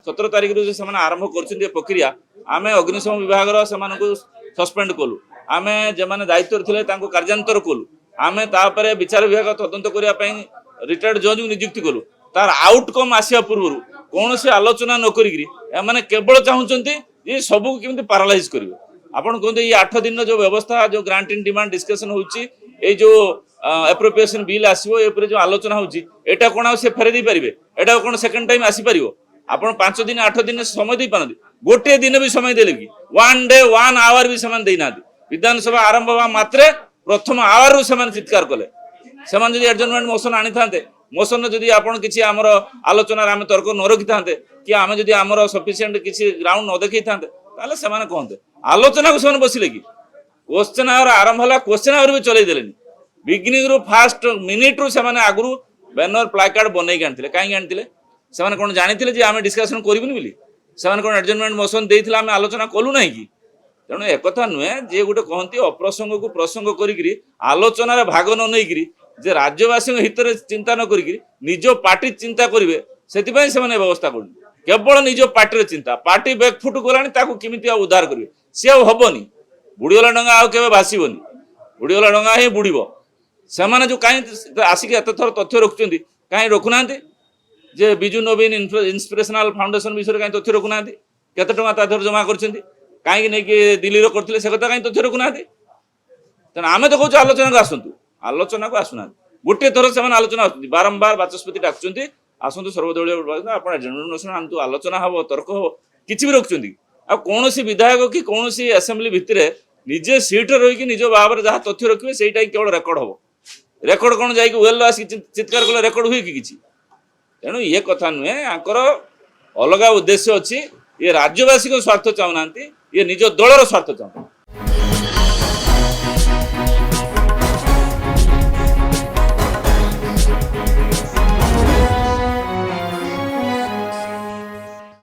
17 तारिख से आरंभ कर प्रक्रिया आम अग्निशम विभाग सस्पेंड कलु आम जो मैंने दायित्व थे कार्यान्तर कलु आम तापर विचार विभाग तदंत करने रिटायर्ड जज नियुक्ति कलु तार आउटकम आसिया पूर्व कौन से आलोचना नक मैंने केवल चाहते ये सबू केमती पारालाइज करेंगे आपड़ कहते ये 8 दिन जो व्यवस्था जो ग्रांट इन डिमांड डिस्कशन होची जो एप्रोप्रिएशन बिल आसो ये जो आलोचना होची एटा कौन से फेरे दे पारे एटा कौन सेकेंड टाइम आसी पार आपड़ 5 दिन 8 दिन समय दे पारती गोटे दिन भी समय देले कि 1 डे 1 आवर भी से देना विधानसभा आरंभ हवा मात्रे प्रथम आवर रु से चित्कार कले से एडजर्नमेंट मोशन आनी था मोशन जदि आप किसी आमर आलोचना आम तर्क न रखी था कि आम जदि आमर सफिसीयंट किसी ग्राउंड न देखी था कहते आलोचना को बसिले कि क्वेश्चन आवर आरंभ है क्वेश्चन आवर भी चलई देले बिगिनिंग रु फास्ट मिनिट रु से आगु बैनर प्लाकार्ड बनई आनी कहीं आनी से कौन जानी जे आम डिस्कसन करूनी बोली से कौन एडजर्नमेंट मोशन देते आम आलोचना कलु ना कि तेणु एक नुहे जे गोटे कहती अप्रसंग को प्रसंग करी आलोचनार भाग न नहीं जे राज्यवासी हित चिंता न करी निज पार्टी चिंता करेंगे से व्यवस्था कर केवल निज पार्टी चिंता पार्टी बैकफुट गलानी केमी उद्धार करेंगे सी हेनी बुड़ीगला डंगा आगे भाषबनी बुड़ीगला डंगा ही बुड़ से जो कहीं आसिक एत थर तथ्य रखुच्च कहीं रखुना जे बिजु नवीन इंस्पिरेशनल फाउंडेशन विषय कहीं तथ्य रखुना केते टंका ताधर जमा कर कहीं नहीं दिल्ली करते से कथा कहीं तथ्य रखुना तेना आम तो कौन आलोचना को आसतु आलोचना को आसुना गोटे थर से आलोचना बारंबार बाचस्पति डाकुंट आसतु सर्वदलीय आप आनतु आलोचना हम तर्क हम किसी भी रखुच्च आ कौन सी विधायक कि कौन सी असेंबली भितर निजे सीट रही निज भाव में जहाँ तथ्य रखिए से केवल रेकर्ड हम रेकर्ड कौन जा वेल आसिक चित्कार कले रेकर्ड हुए कि तेणु ये कथा नुहे आंकर अलग उद्देश्य अच्छी ये राज्यवासी स्वार्थ चाहूना ये निज दलर स्वार्थ चाहते।